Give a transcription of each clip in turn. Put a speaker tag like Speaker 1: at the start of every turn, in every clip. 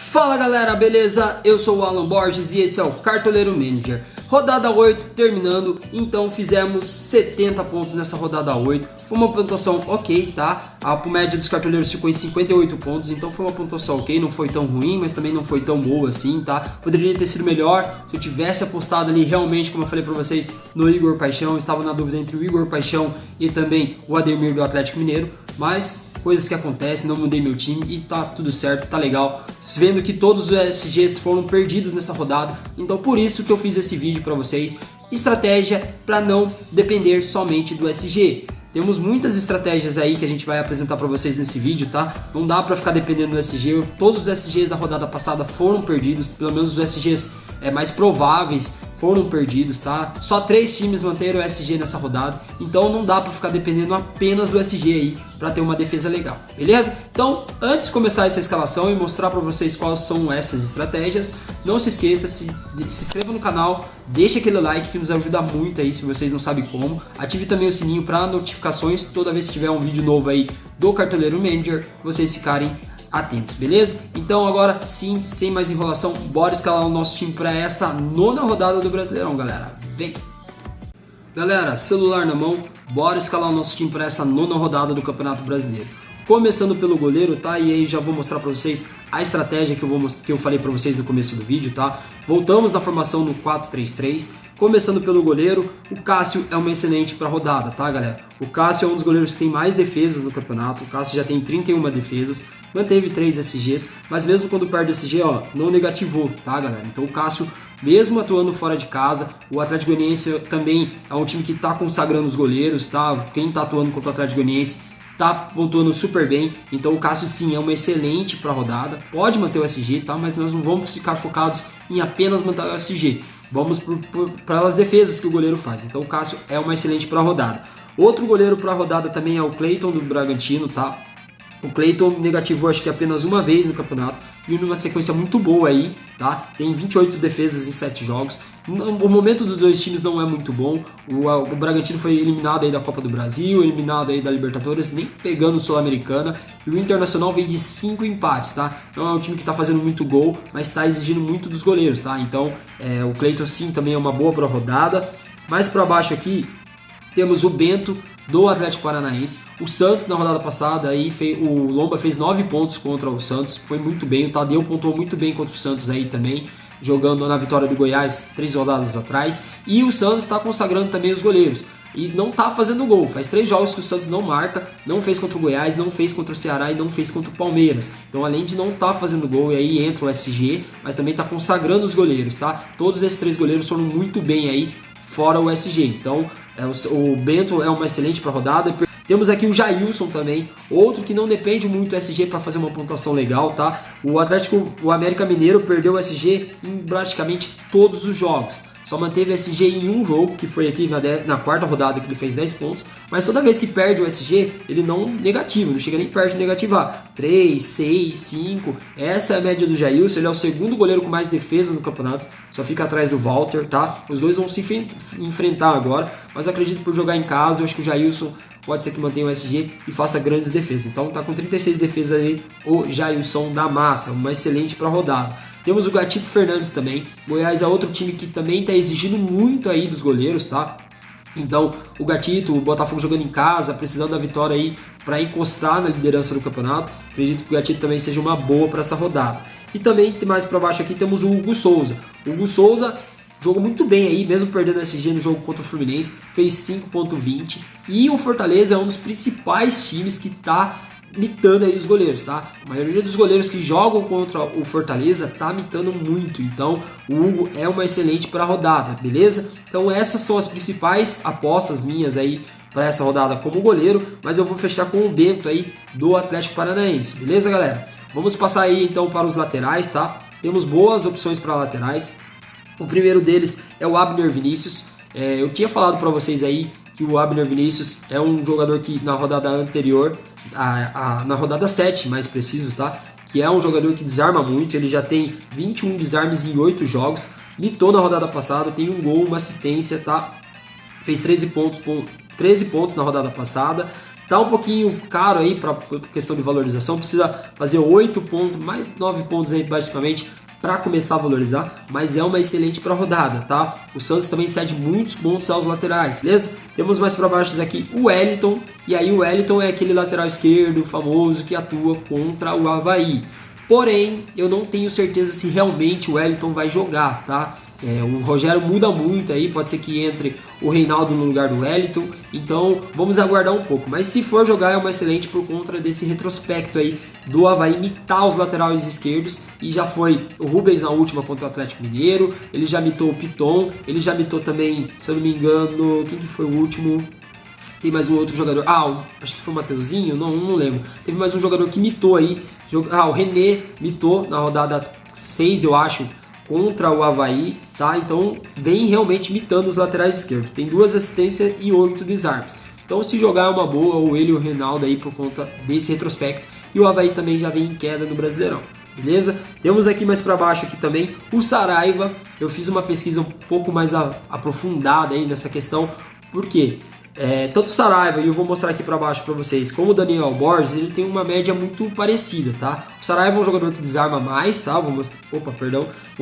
Speaker 1: Fala galera, beleza? Eu sou o Alan Borges e esse é o Cartoleiro Manager. Rodada 8 terminando, então fizemos 70 pontos nessa rodada 8. Foi uma pontuação ok, tá? A média dos cartoleiros ficou em 58 pontos, então foi uma pontuação ok, não foi tão ruim, mas também não foi tão boa assim, tá? Poderia ter sido melhor se eu tivesse apostado ali realmente, como eu falei pra vocês, no Igor Paixão. Eu estava na dúvida entre o Igor Paixão e também o Ademir do Atlético Mineiro, mas coisas que acontecem, não mudei meu time e tá tudo certo, tá legal. Vendo que todos os SGs foram perdidos nessa rodada, então por isso que eu fiz esse vídeo para vocês. Estratégia para não depender somente do SG. Temos muitas estratégias aí que a gente vai apresentar para vocês nesse vídeo, tá? Não dá para ficar dependendo do SG. Todos os SGs da rodada passada foram perdidos, pelo menos os SGs mais prováveis foram perdidos, tá? Só 3 times manteram o SG nessa rodada, então não dá para ficar dependendo apenas do SG aí para ter uma defesa legal, beleza? Então, antes de começar essa escalação e mostrar para vocês quais são essas estratégias, não se esqueça, se inscreva no canal, deixa aquele like que nos ajuda muito aí, se vocês não sabem como. Ative também o sininho para notificações toda vez que tiver um vídeo novo aí do Cartoleiro Manager, vocês ficarem atentos, beleza? Então agora sim, sem mais enrolação, bora escalar o nosso time para essa 9ª rodada do Brasileirão, galera. Vem! Galera, celular na mão, bora escalar o nosso time para essa 9ª rodada do Campeonato Brasileiro. Começando pelo goleiro, tá? E aí já vou mostrar para vocês a estratégia que eu falei para vocês no começo do vídeo, tá? Voltamos na formação no 4-3-3. Começando pelo goleiro, o Cássio é uma excelente para rodada, tá, galera? O Cássio é um dos goleiros que tem mais defesas no campeonato. O Cássio já tem 31 defesas, manteve 3 SGs, mas mesmo quando perde SG, ó, não negativou, tá, galera? Então o Cássio, mesmo atuando fora de casa, o Atlético Goianiense também é um time que está consagrando os goleiros, tá? Quem está atuando contra o Atlético Goianiense tá pontuando super bem, então o Cássio sim é uma excelente para rodada, pode manter o SG, tá? Mas nós não vamos ficar focados em apenas manter o SG, vamos para as defesas que o goleiro faz, então o Cássio é uma excelente para rodada. Outro goleiro para rodada também é o Cleiton do Bragantino, tá? O Cleiton negativou acho que apenas uma vez no campeonato e numa sequência muito boa aí, tá? Tem 28 defesas em 7 jogos. O momento dos dois times não é muito bom. O Bragantino foi eliminado aí da Copa do Brasil, eliminado aí da Libertadores, nem pegando o Sul-Americana. E o Internacional vem de 5 empates, tá? Então é um time que está fazendo muito gol, mas está exigindo muito dos goleiros, tá? Então o Cleiton sim também é uma boa para rodada. Mais para baixo aqui temos o Bento do Atlético Paranaense. O Santos na rodada passada aí o Lomba fez 9 pontos contra o Santos, foi muito bem. O Tadeu pontuou muito bem contra o Santos aí também, jogando na vitória do Goiás 3 rodadas atrás. E o Santos está consagrando também os goleiros e não está fazendo gol. Faz 3 jogos que o Santos não marca, não fez contra o Goiás, não fez contra o Ceará e não fez contra o Palmeiras. Então, além de não estar fazendo gol, e aí entra o SG, mas também está consagrando os goleiros, tá? Todos esses 3 goleiros foram muito bem aí, fora o SG. Então o Bento é uma excelente para rodada. Temos aqui o Jailson também, outro que não depende muito do SG para fazer uma pontuação legal, tá? O América Mineiro perdeu o SG em praticamente todos os jogos. Só manteve o SG em um jogo, que foi aqui na 4ª rodada que ele fez 10 pontos. Mas toda vez que perde o SG, ele não negativa, não chega nem perto de negativar. 3, 6, 5, essa é a média do Jailson. Ele é o 2º goleiro com mais defesa no campeonato, só fica atrás do Walter, tá? Os dois vão se enfrentar agora, mas eu acredito que por jogar em casa, eu acho que o Jailson pode ser que mantenha o SG e faça grandes defesas. Então tá com 36 defesas aí o Jailson da Massa, uma excelente para rodada. Temos o Gatito Fernandes também. Goiás é outro time que também está exigindo muito aí dos goleiros, tá? Então o Gatito, o Botafogo jogando em casa, precisando da vitória aí para encostar na liderança do campeonato. Acredito que o Gatito também seja uma boa para essa rodada. E também mais para baixo aqui temos o Hugo Souza. O Hugo Souza jogou muito bem aí, mesmo perdendo SG no jogo contra o Fluminense, fez 5.20. E o Fortaleza é um dos principais times que está mitando aí os goleiros, tá? A maioria dos goleiros que jogam contra o Fortaleza tá mitando muito, então o Hugo é uma excelente para a rodada, beleza? Então essas são as principais apostas minhas aí para essa rodada como goleiro, mas eu vou fechar com o Bento aí do Atlético Paranaense, beleza, galera? Vamos passar aí então para os laterais, tá? Temos boas opções para laterais. O primeiro deles é o Abner Vinícius. Eu tinha falado para vocês aí que o Abner Vinícius é um jogador que na rodada anterior, na rodada 7 mais preciso, tá? Que é um jogador que desarma muito, ele já tem 21 desarmes em 8 jogos, mitou na rodada passada, tem um gol, uma assistência, tá? Fez 13 pontos na rodada passada, Tá um pouquinho caro aí para questão de valorização, precisa fazer 8 pontos, mais 9 pontos aí basicamente para começar a valorizar, mas é uma excelente para rodada, tá? O Santos também cede muitos pontos aos laterais, beleza? Temos mais para baixo aqui o Wellington, e aí o Wellington é aquele lateral esquerdo famoso que atua contra o Avaí. Porém, eu não tenho certeza se realmente o Wellington vai jogar, tá? O Rogério muda muito aí, pode ser que entre o Reinaldo no lugar do Wellington, então vamos aguardar um pouco. Mas se for jogar é uma excelente por conta desse retrospecto aí do Avaí imitar os laterais esquerdos, e já foi o Rubens na última contra o Atlético Mineiro, ele já mitou o Piton, ele já mitou também, se eu não me engano, quem que foi o último? Tem mais um outro jogador, acho que foi o Mateuzinho, não lembro. Teve mais um jogador que mitou aí, o René mitou na rodada 6, eu acho, contra o Avaí, tá? Então vem realmente imitando os laterais esquerdos. Tem 2 assistências e 8 desarmes. Então se jogar é uma boa, ou ele e o Reinaldo aí por conta desse retrospecto. E o Avaí também já vem em queda no Brasileirão, beleza? Temos aqui mais para baixo aqui também o Saraiva. Eu fiz uma pesquisa um pouco mais aprofundada aí nessa questão, porque tanto o Saraiva, e eu vou mostrar aqui para baixo para vocês, como o Daniel Borges, ele tem uma média muito parecida, tá? O Saraiva é um jogador que desarma mais, tá? Vou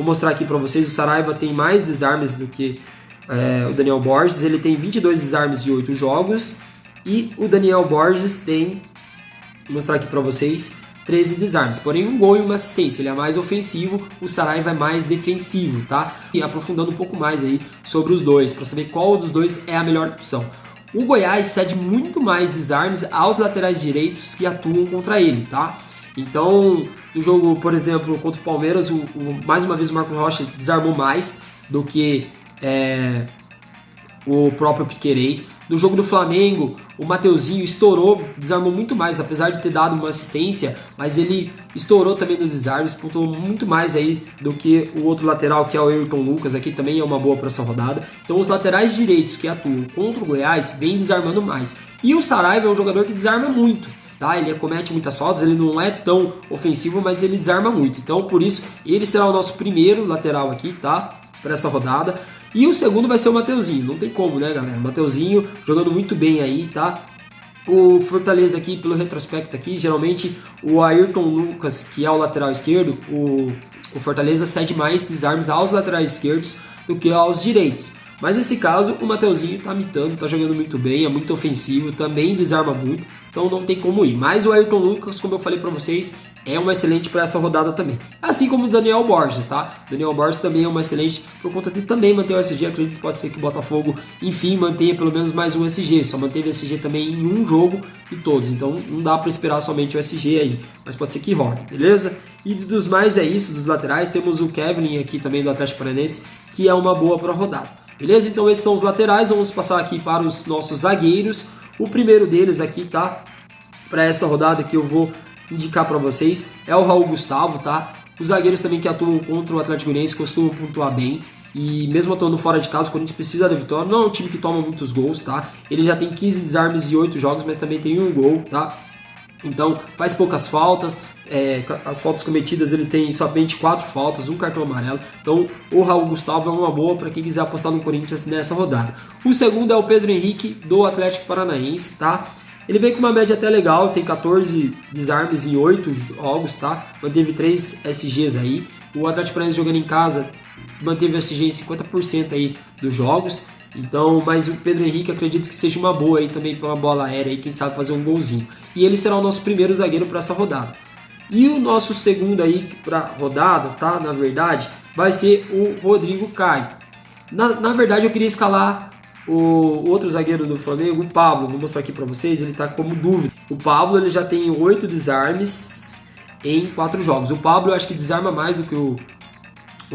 Speaker 1: mostrar aqui para vocês. O Saraiva tem mais desarmes do que o Daniel Borges. Ele tem 22 desarmes em 8 jogos, e o Daniel Borges tem, vou mostrar aqui para vocês, 13 desarmes, porém um gol e uma assistência. Ele é mais ofensivo, o Saraiva é mais defensivo, tá? E aprofundando um pouco mais aí sobre os dois, para saber qual dos dois é a melhor opção. O Goiás cede muito mais desarmes aos laterais direitos que atuam contra ele, tá? Então, no jogo, por exemplo, contra o Palmeiras, mais uma vez o Marcos Rocha desarmou mais do que o próprio Piquerez. No jogo do Flamengo, o Mateuzinho desarmou muito mais, apesar de ter dado uma assistência, mas ele estourou também nos desarmes, pontuou muito mais aí do que o outro lateral, que é o Ayrton Lucas, aqui também é uma boa para essa rodada. Então os laterais direitos que atuam contra o Goiás vêm desarmando mais. E o Saraiva é um jogador que desarma muito, tá? Ele comete muitas faltas, ele não é tão ofensivo, mas ele desarma muito. Então por isso ele será o nosso primeiro lateral aqui, tá? Para essa rodada. E o segundo vai ser o Mateuzinho, não tem como, né, galera? O Mateuzinho jogando muito bem aí, tá? O Fortaleza aqui, pelo retrospecto aqui, geralmente o Ayrton Lucas, que é o lateral esquerdo, o Fortaleza cede mais desarmes aos laterais esquerdos do que aos direitos. Mas nesse caso, o Mateuzinho tá mitando, tá jogando muito bem, é muito ofensivo, também desarma muito, então não tem como ir. Mas o Ayrton Lucas, como eu falei para vocês, é uma excelente para essa rodada também. Assim como o Daniel Borges, tá? O Daniel Borges também é uma excelente por conta de também manter o SG. Acredito que pode ser que o Botafogo, enfim, mantenha pelo menos mais um SG. Só manteve o SG também em um jogo e todos. Então não dá para esperar somente o SG aí. Mas pode ser que role, beleza? E dos mais é isso, dos laterais. Temos o Kevin aqui também do Atlético Paranaense, que é uma boa para a rodada. Beleza? Então esses são os laterais. Vamos passar aqui para os nossos zagueiros. O primeiro deles aqui, tá? Para essa rodada que eu vou indicar para vocês é o Raul Gustavo, tá? Os zagueiros também que atuam contra o Atlético Goianiense costumam pontuar bem, e mesmo atuando fora de casa, o Corinthians precisa da vitória. Não é um time que toma muitos gols, tá? Ele já tem 15 desarmes e 8 jogos, mas também tem um gol, tá? Então faz poucas faltas, as faltas cometidas ele tem somente 4 faltas, um cartão amarelo. Então o Raul Gustavo é uma boa para quem quiser apostar no Corinthians nessa rodada. O segundo é o Pedro Henrique do Atlético Paranaense, tá? Ele veio com uma média até legal, tem 14 desarmes em 8 jogos, tá? Manteve 3 SGs aí. O Atlético Paranaense jogando em casa manteve o SG em 50% aí dos jogos. Então, mas o Pedro Henrique acredito que seja uma boa aí também para uma bola aérea aí, quem sabe fazer um golzinho. E ele será o nosso primeiro zagueiro para essa rodada. E o nosso segundo aí para rodada, tá? Na verdade, vai ser o Rodrigo Caio. Na verdade, eu queria escalar o outro zagueiro do Flamengo, o Pablo. Vou mostrar aqui para vocês, ele está como dúvida. O Pablo ele já tem 8 desarmes em 4 jogos. O Pablo eu acho que desarma mais do que o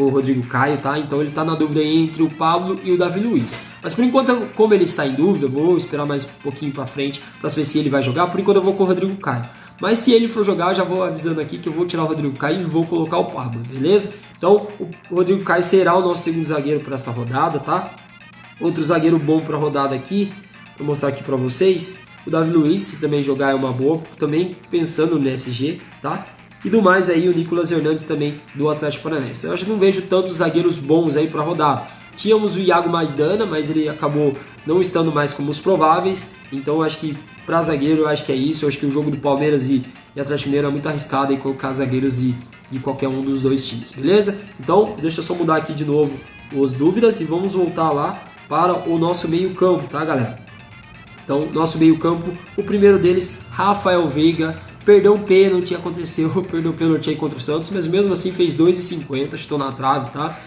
Speaker 1: Rodrigo Caio, tá? Então ele está na dúvida entre o Pablo e o Davi Luiz. Mas por enquanto, como ele está em dúvida, eu vou esperar mais um pouquinho para frente para saber se ele vai jogar. Por enquanto eu vou com o Rodrigo Caio. Mas se ele for jogar, eu já vou avisando aqui que eu vou tirar o Rodrigo Caio e vou colocar o Pablo, beleza? Então o Rodrigo Caio será o nosso segundo zagueiro para essa rodada, tá? Outro zagueiro bom para a rodada aqui, vou mostrar aqui para vocês. O Davi Luiz, se também jogar é uma boa, também pensando no SG, tá? E do mais aí o Nicolas Hernandes também do Atlético Paranaense. Eu acho que não vejo tantos zagueiros bons aí para a rodada. Tínhamos o Iago Maidana, mas ele acabou não estando mais como os prováveis. Então acho que para zagueiro, eu acho que é isso. Eu acho que o jogo do Palmeiras e Atlético Mineiro é muito arriscado em colocar zagueiros de qualquer um dos dois times, beleza? Então deixa eu só mudar aqui de novo as dúvidas e vamos voltar lá para o nosso meio campo, tá, galera? Então, nosso meio campo, o primeiro deles, Rafael Veiga, perdeu um pênalti, perdeu o pênalti aí contra o Santos, mas mesmo assim fez 2,50, chutou na trave, tá?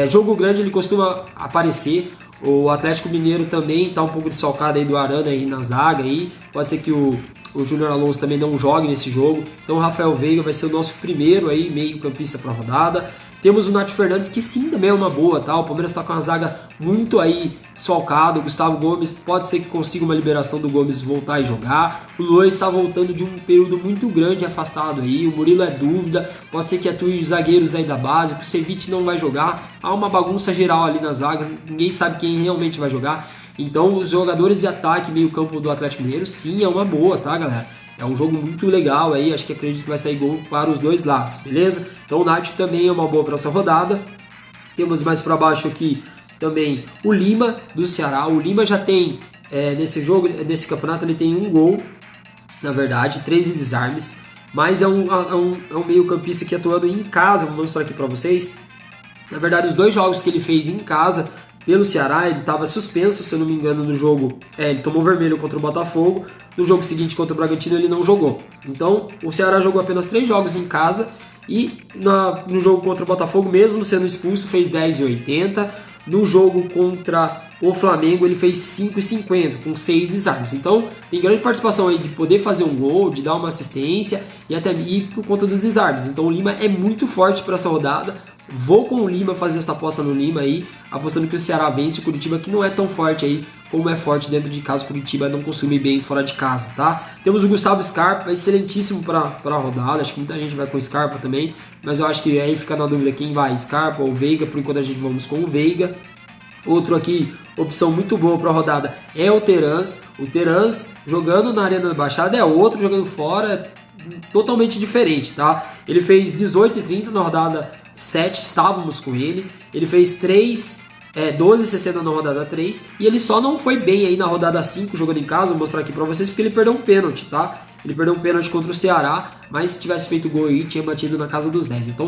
Speaker 1: Jogo grande ele costuma aparecer. O Atlético Mineiro também está um pouco desfalcado aí do Arana aí na zaga aí. Pode ser que o Júnior Alonso também não jogue nesse jogo. Então o Rafael Veiga vai ser o nosso primeiro aí meio campista para a rodada. Temos o Nath Fernandes, que sim, também é uma boa, tá? O Palmeiras está com uma zaga muito aí desfalcada. O Gustavo Gomes, pode ser que consiga uma liberação do Gomes voltar e jogar. O Luan está voltando de um período muito grande afastado aí. O Murilo é dúvida, pode ser que atue os zagueiros aí da base. O Kusevich não vai jogar. Há uma bagunça geral ali na zaga, ninguém sabe quem realmente vai jogar. Então, os jogadores de ataque, meio campo do Atlético Mineiro, sim, é uma boa, tá, galera? É um jogo muito legal aí, acho que acredito que vai sair gol para os dois lados, beleza? Então o Nacho também é uma boa para essa rodada. Temos mais para baixo aqui também o Lima do Ceará. O Lima já tem, nesse jogo, nesse campeonato, ele tem um gol, na verdade, 13 desarmes. Mas é um meio campista que atuando em casa, vou mostrar aqui para vocês. Na verdade, os dois jogos que ele fez em casa pelo Ceará, ele estava suspenso, se eu não me engano, no jogo. Ele tomou vermelho contra o Botafogo. No jogo seguinte contra o Bragantino ele não jogou. Então o Ceará jogou apenas 3 jogos em casa e no jogo contra o Botafogo, mesmo sendo expulso, fez 10,80. No jogo contra o Flamengo ele fez 5,50 com 6 desarmes. Então tem grande participação aí de poder fazer um gol, de dar uma assistência e até por conta dos desarmes. Então o Lima é muito forte para essa rodada. Vou com o Lima fazer essa aposta no Lima aí, apostando que o Ceará vence o Curitiba, que não é tão forte aí como é forte dentro de casa. O Curitiba não costuma ir bem fora de casa, tá? Temos o Gustavo Scarpa, excelentíssimo para a rodada. Acho que muita gente vai com o Scarpa também, mas eu acho que aí fica na dúvida quem vai, Scarpa ou Veiga. Por enquanto a gente vamos com o Veiga. Outro aqui, opção muito boa para a rodada é o Terans. O Terans jogando na Arena da Baixada é outro, jogando fora totalmente diferente, tá? Ele fez 18,30 na rodada 7, estávamos com ele. Ele fez 12,60 na rodada 3 e ele só não foi bem aí na rodada 5 jogando em casa. Vou mostrar aqui pra vocês porque ele perdeu um pênalti, tá? Ele perdeu um pênalti contra o Ceará, mas se tivesse feito gol aí, tinha batido na casa dos 10. Então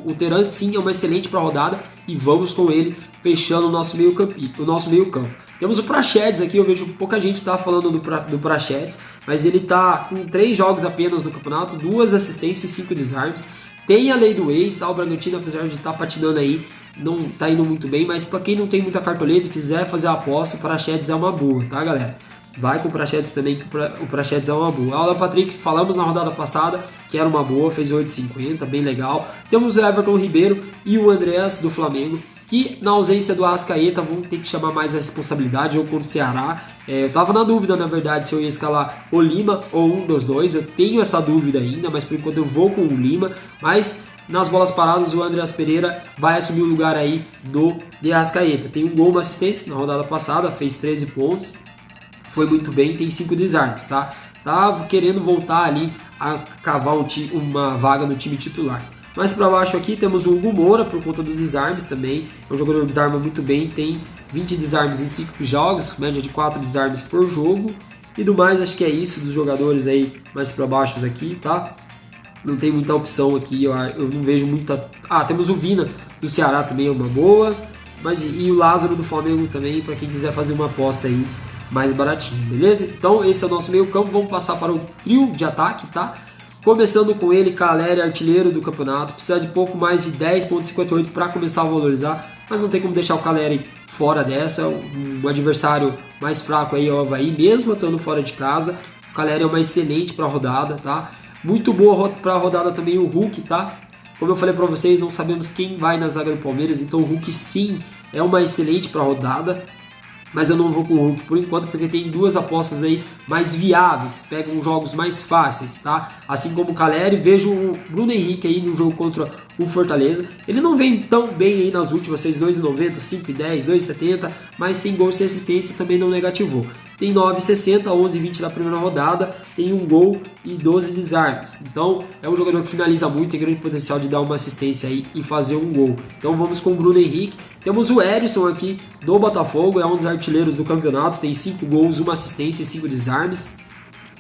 Speaker 1: o Teran sim é uma excelente pra rodada e vamos com ele fechando o nosso meio campo. Temos o Praxedes aqui, eu vejo pouca gente tá falando do Praxedes, mas ele tá com 3 jogos apenas no campeonato, 2 assistências e 5 desarmes. Tem a lei do ex, tá? O Bragantino, apesar de estar patinando aí, não tá indo muito bem, mas para quem não tem muita cartoleta e quiser fazer a aposta, o Praxedes é uma boa, tá, galera? Vai com o Praxedes também, que o Praxedes é uma boa. A Aula Patrick, falamos na rodada passada, que era uma boa, fez 8,50, bem legal. Temos o Everton Ribeiro e o Andreas do Flamengo, que na ausência do Arrascaeta vão ter que chamar mais a responsabilidade, ou contra o Ceará. Eu tava na dúvida, na verdade, se eu ia escalar o Lima ou um dos dois. Eu tenho essa dúvida ainda, mas por enquanto eu vou com o Lima. Mas nas bolas paradas, o Andreas Pereira vai assumir o lugar aí do de Arrascaeta. Tem um gol, uma assistência na rodada passada, fez 13 pontos. Foi muito bem, tem 5 desarmes, tá? Tá querendo voltar ali a cavar uma vaga no time titular. Mais para baixo aqui temos o Hugo Moura, por conta dos desarmes também. É um jogador que desarma muito bem, tem 20 desarmes em 5 jogos, média de 4 desarmes por jogo. E do mais, acho que é isso dos jogadores aí mais para baixo aqui, tá? Não tem muita opção aqui, eu não vejo muita... temos o Vina do Ceará também, é uma boa. E o Lázaro do Flamengo também, para quem quiser fazer uma aposta aí mais baratinho, beleza? Então esse é o nosso meio campo, vamos passar para o trio de ataque, tá? Começando com ele, Caleri, artilheiro do campeonato, precisa de pouco mais de 10,58 para começar a valorizar, mas não tem como deixar o Caleri fora dessa. Um adversário mais fraco aí é o Avaí, mesmo estando fora de casa. O Caleri é uma excelente para a rodada, tá? Muito boa para a rodada também o Hulk, tá? Como eu falei para vocês, não sabemos quem vai na zaga do Palmeiras, então o Hulk sim é uma excelente para a rodada. Mas eu não vou com o Hulk por enquanto, porque tem 2 apostas aí mais viáveis, pegam jogos mais fáceis, tá? Assim como o Caleri, vejo o Bruno Henrique aí no jogo contra o Fortaleza. Ele não vem tão bem aí nas últimas, 2,90, 5,10, 2,70, mas sem gol, sem assistência também não negativou. tem 9,60, 11,20 na primeira rodada, tem 1 gol e 12 desarmes. Então é um jogador que finaliza muito, tem grande potencial de dar uma assistência aí e fazer um gol. Então vamos com o Bruno Henrique. Temos o Erisson aqui do Botafogo, é um dos artilheiros do campeonato, tem 5 gols, 1 assistência e 5 desarmes.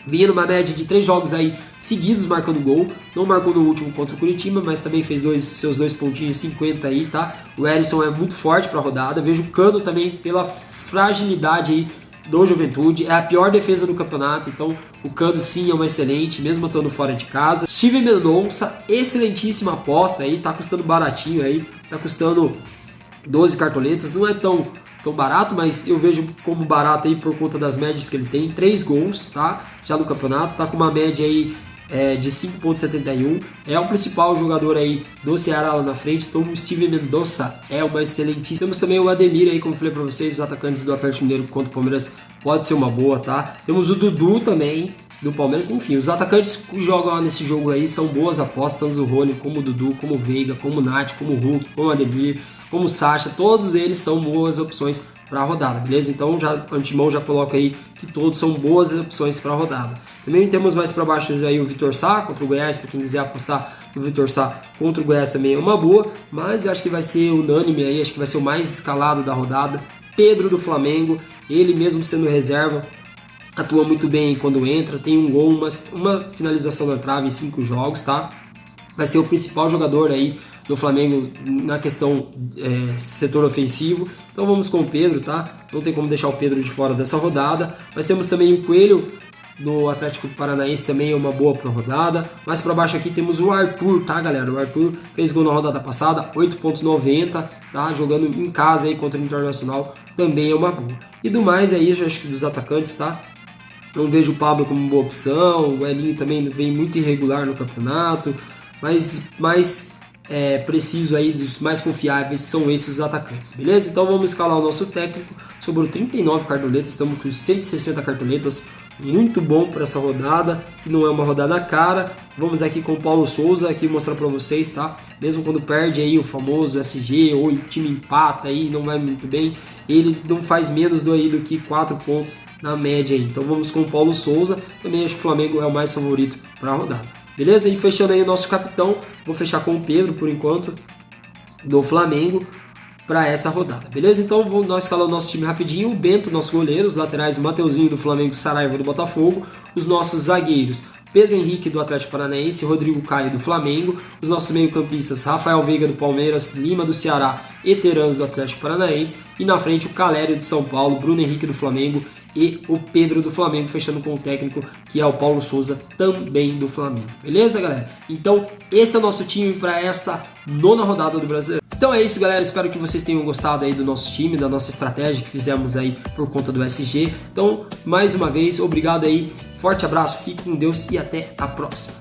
Speaker 1: Vinha numa média de 3 jogos aí seguidos marcando gol, não marcou no último contra o Curitiba, mas também fez seus 2 pontinhos 50 aí, tá? O Erisson é muito forte para a rodada, vejo o Cano também pela fragilidade aí do Juventude, é a pior defesa do campeonato, então o Cano sim é uma excelente, mesmo estando fora de casa. Steven Mendonça, excelentíssima aposta aí, tá custando baratinho aí, tá custando 12 cartoletas, não é tão barato, mas eu vejo como barato aí por conta das médias que ele tem, 3 gols, tá? Já no campeonato, tá com uma média aí de 5,71, é o principal jogador aí do Ceará lá na frente, então o Steven Mendonça é uma excelentíssima. Temos também o Ademir aí, como eu falei pra vocês, os atacantes do Atlético Mineiro contra o Palmeiras pode ser uma boa, tá? Temos o Dudu também, do Palmeiras, enfim, os atacantes que jogam nesse jogo aí são boas apostas, tanto o Rony, como o Dudu, como o Veiga, como o Nath, como o Hulk, como o Ademir, como o Sacha, todos eles são boas opções para a rodada, beleza? Então já antemão já coloca aí que todos são boas opções para a rodada. Também temos mais para baixo aí o Vitor Sá contra o Goiás, para quem quiser apostar no Vitor Sá contra o Goiás também é uma boa, mas eu acho que vai ser unânime aí, acho que vai ser o mais escalado da rodada. Pedro do Flamengo, ele mesmo sendo reserva, atua muito bem quando entra, tem um gol, uma finalização na trave em 5 jogos, tá? Vai ser o principal jogador aí do Flamengo na questão setor ofensivo. Então vamos com o Pedro, tá? Não tem como deixar o Pedro de fora dessa rodada. Mas temos também o Coelho do Atlético Paranaense, também é uma boa para rodada. Mais para baixo aqui temos o Arthur, tá, galera? O Arthur fez gol na rodada passada, 8,90, tá? Jogando em casa aí contra o Internacional, também é uma boa. E do mais aí, eu acho que dos atacantes, tá? Não vejo o Pablo como boa opção, o Elinho também vem muito irregular no campeonato, mas mais preciso aí dos mais confiáveis são esses os atacantes, beleza? Então vamos escalar o nosso técnico, sobrou 39 cartoletas, estamos com 160 cartoletas, muito bom para essa rodada, que não é uma rodada cara. Vamos aqui com o Paulo Souza, aqui mostrar para vocês, tá? Mesmo quando perde aí o famoso SG, ou o time empata aí, não vai muito bem, ele não faz menos do que 4 pontos na média aí. Então vamos com o Paulo Souza, também acho que o Flamengo é o mais favorito para a rodada. Beleza? E fechando aí o nosso capitão, vou fechar com o Pedro por enquanto, do Flamengo, para essa rodada. Beleza? Então nós escalamos o nosso time rapidinho, o Bento, nosso goleiro, os laterais, o Mateuzinho do Flamengo, Saraiva do Botafogo, os nossos zagueiros, Pedro Henrique do Atlético Paranaense, Rodrigo Caio do Flamengo, os nossos meio-campistas, Rafael Veiga do Palmeiras, Lima do Ceará e Terãs do Atlético Paranaense, e na frente o Calério do São Paulo, Bruno Henrique do Flamengo e o Pedro do Flamengo, fechando com o técnico que é o Paulo Souza, também do Flamengo. Beleza, galera? Então esse é o nosso time para essa 9ª rodada do Brasileiro. Então é isso, galera, espero que vocês tenham gostado aí do nosso time, da nossa estratégia que fizemos aí por conta do SG. Então, mais uma vez, obrigado aí, forte abraço, fique com Deus e até a próxima.